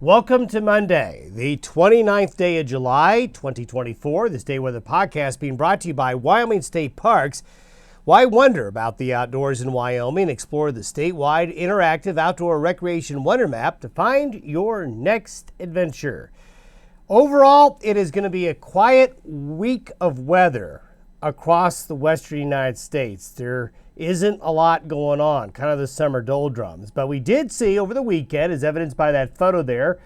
Welcome to Monday, the 29th day of July, 2024. This Day Weather Podcast being brought to you by Wyoming State Parks. Why wonder about the outdoors in Wyoming? Explore the statewide interactive outdoor recreation wonder map to find your next adventure. Overall, it is going to be a quiet week of weather across the western United States. There isn't a lot going on, kind of the summer doldrums. But we did see over the weekend, as evidenced by that photo there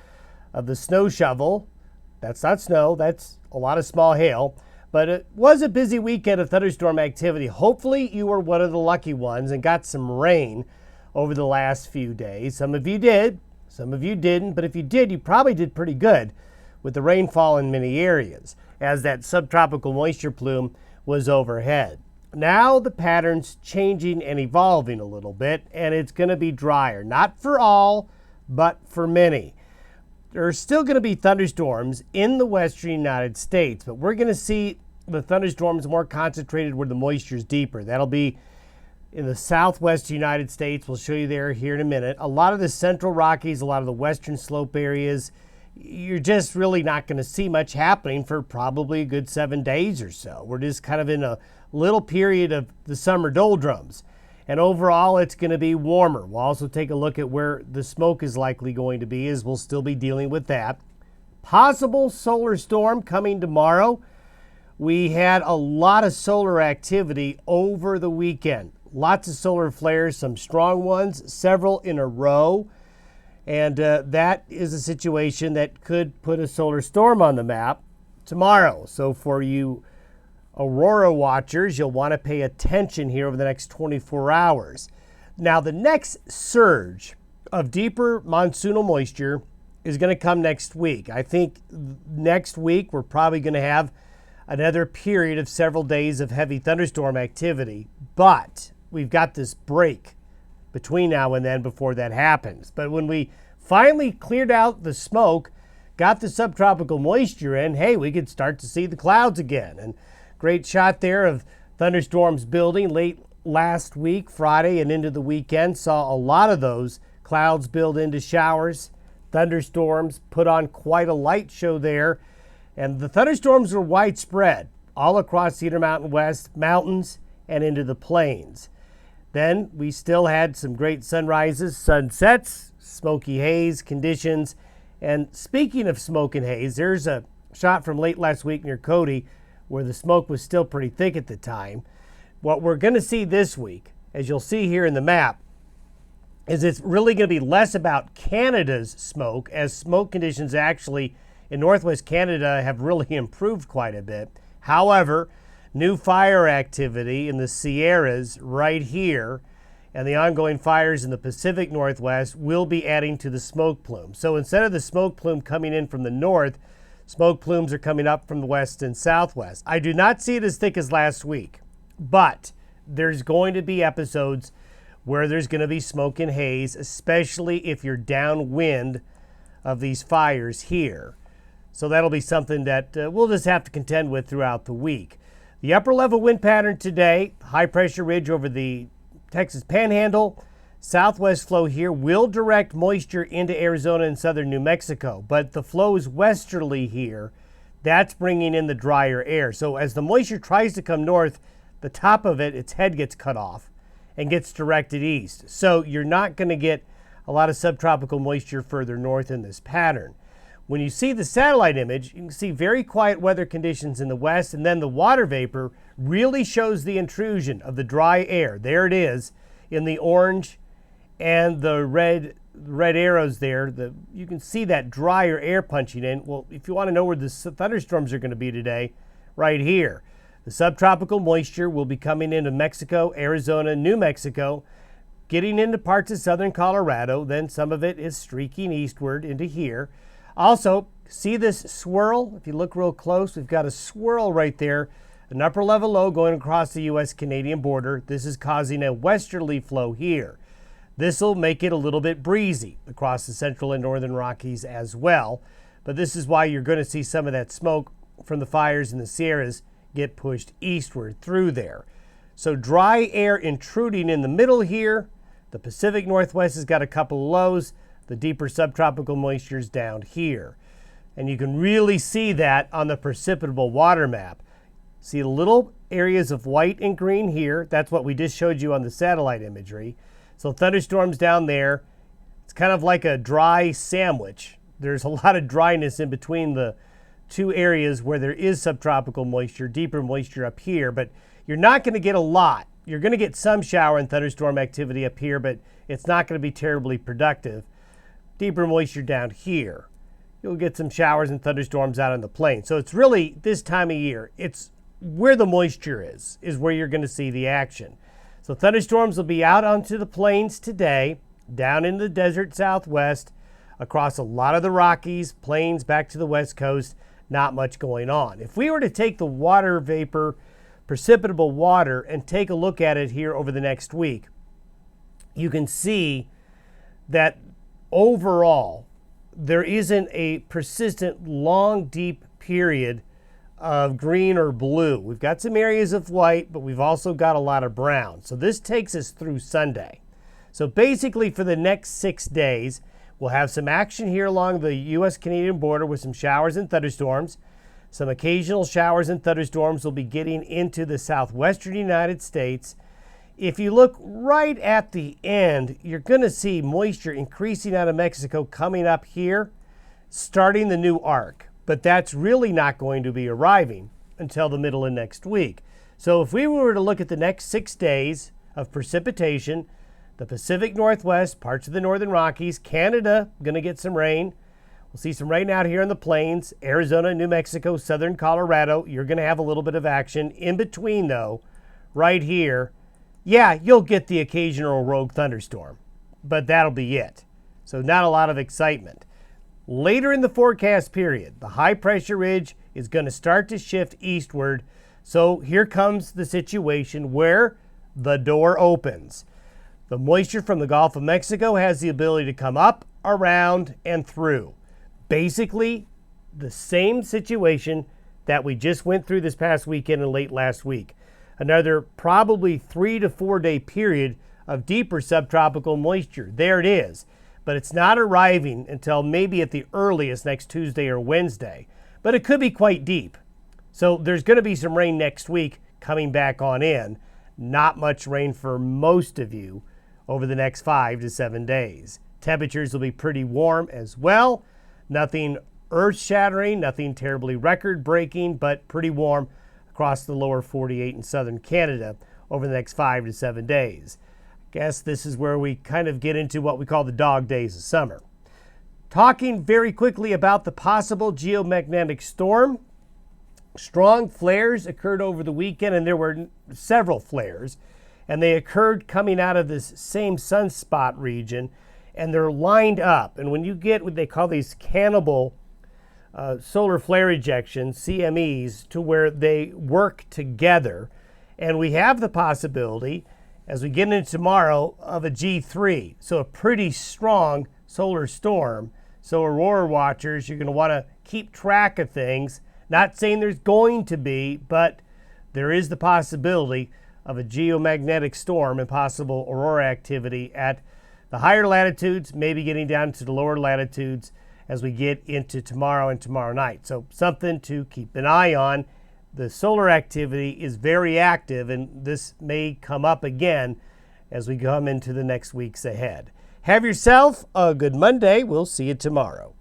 of the snow shovel. That's not snow, that's a lot of small hail. But it was a busy weekend of thunderstorm activity. Hopefully you were one of the lucky ones and got some rain over the last few days. Some of you did, some of you didn't. But if you did, you probably did pretty good with the rainfall in many areas as that subtropical moisture plume was overhead. Now the pattern's changing and evolving a little bit, and it's going to be drier. Not for all, but for many. There are still going to be thunderstorms in the western United States, but we're going to see the thunderstorms more concentrated where the moisture is deeper. That'll be in the southwest United States. We'll show you there here in a minute. A lot of the central Rockies, a lot of the western slope areas, you're just really not going to see much happening for probably a good 7 days or so. We're just kind of in a little period of the summer doldrums. And overall, it's going to be warmer. We'll also take a look at where the smoke is likely going to be, as we'll still be dealing with that. Possible solar storm coming tomorrow. We had a lot of solar activity over the weekend. Lots of solar flares, some strong ones, several in a row. And that is a situation that could put a solar storm on the map tomorrow. So for you aurora watchers, you'll want to pay attention here over the next 24 hours. Now, the next surge of deeper monsoonal moisture is going to come next week. I think next week we're probably going to have another period of several days of heavy thunderstorm activity. But we've got this break between now and then before that happens. But when we finally cleared out the smoke, got the subtropical moisture in, hey, we could start to see the clouds again. And great shot there of thunderstorms building late last week, Friday and into the weekend. Saw a lot of those clouds build into showers, thunderstorms, put on quite a light show there. And the thunderstorms were widespread all across the Intermountain West mountains and into the plains. Then we still had some great sunrises, sunsets, smoky haze conditions. And speaking of smoke and haze, there's a shot from late last week near Cody where the smoke was still pretty thick at the time. What we're going to see this week, as you'll see here in the map, is it's really going to be less about Canada's smoke, as smoke conditions actually in northwest Canada have really improved quite a bit. However, new fire activity in the Sierras right here and the ongoing fires in the Pacific Northwest will be adding to the smoke plume. So instead of the smoke plume coming in from the north, smoke plumes are coming up from the west and southwest. I do not see it as thick as last week, but there's going to be episodes where there's going to be smoke and haze, especially if you're downwind of these fires here. So that'll be something that we'll just have to contend with throughout the week. The upper level wind pattern today, high pressure ridge over the Texas Panhandle, southwest flow here will direct moisture into Arizona and southern New Mexico, but the flow is westerly here. That's bringing in the drier air. So as the moisture tries to come north, the top of it, its head gets cut off and gets directed east. So you're not going to get a lot of subtropical moisture further north in this pattern. When you see the satellite image, you can see very quiet weather conditions in the west, and then the water vapor really shows the intrusion of the dry air. There it is in the orange and the red arrows there. You can see that drier air punching in. Well, if you want to know where the thunderstorms are going to be today, right here. The subtropical moisture will be coming into Mexico, Arizona, New Mexico, getting into parts of southern Colorado. Then some of it is streaking eastward into here. Also, see this swirl? If you look real close, we've got a swirl right there, an upper level low going across the U.S.-Canadian border. This is causing a westerly flow here. This will make it a little bit breezy across the central and northern Rockies as well. But this is why you're going to see some of that smoke from the fires in the Sierras get pushed eastward through there. So dry air intruding in the middle here. The Pacific Northwest has got a couple of lows. The deeper subtropical moisture is down here. And you can really see that on the precipitable water map. See the little areas of white and green here. That's what we just showed you on the satellite imagery. So thunderstorms down there. It's kind of like a dry sandwich. There's a lot of dryness in between the two areas where there is subtropical moisture, deeper moisture up here, but you're not going to get a lot. You're going to get some shower and thunderstorm activity up here, but it's not going to be terribly productive. Deeper moisture down here. You'll get some showers and thunderstorms out on the plain. So it's really this time of year. It's where the moisture is where you're going to see the action. So thunderstorms will be out onto the plains today, down in the desert southwest, across a lot of the Rockies, plains back to the west coast. Not much going on. If we were to take the water vapor, precipitable water, and take a look at it here over the next week, you can see that overall, there isn't a persistent, long, deep period of green or blue. We've got some areas of white, but we've also got a lot of brown. So this takes us through Sunday. So basically for the next 6 days, we'll have some action here along the U.S.-Canadian border with some showers and thunderstorms. Some occasional showers and thunderstorms will be getting into the southwestern United States. If you look right at the end, you're going to see moisture increasing out of Mexico coming up here, starting the new arc. But that's really not going to be arriving until the middle of next week. So if we were to look at the next 6 days of precipitation, the Pacific Northwest, parts of the Northern Rockies, Canada, going to get some rain. We'll see some rain out here in the plains, Arizona, New Mexico, southern Colorado. You're going to have a little bit of action. In between, though, right here, yeah, you'll get the occasional rogue thunderstorm, but that'll be it. So not a lot of excitement. Later in the forecast period, the high pressure ridge is going to start to shift eastward. So here comes the situation where the door opens. The moisture from the Gulf of Mexico has the ability to come up, around, and through. Basically, the same situation that we just went through this past weekend and late last week. Another probably 3 to 4 day period of deeper subtropical moisture. There it is. But it's not arriving until maybe at the earliest next Tuesday or Wednesday. But it could be quite deep. So there's going to be some rain next week coming back on in. Not much rain for most of you over the next 5 to 7 days. Temperatures will be pretty warm as well. Nothing earth-shattering, nothing terribly record-breaking, but pretty warm across the lower 48 in southern Canada over the next 5 to 7 days. I guess this is where we kind of get into what we call the dog days of summer. Talking very quickly about the possible geomagnetic storm. Strong flares occurred over the weekend, and there were several flares, and they occurred coming out of this same sunspot region, and they're lined up. And when you get what they call these cannibal solar flare ejections, CMEs, to where they work together, and we have the possibility, as we get into tomorrow, of a G3, so a pretty strong solar storm. So aurora watchers, you're going to want to keep track of things. Not saying there's going to be, but there is the possibility of a geomagnetic storm and possible aurora activity at the higher latitudes, maybe getting down to the lower latitudes as we get into tomorrow and tomorrow night. So something to keep an eye on. The solar activity is very active, and this may come up again as we come into the next weeks ahead. Have yourself a good Monday. We'll see you tomorrow.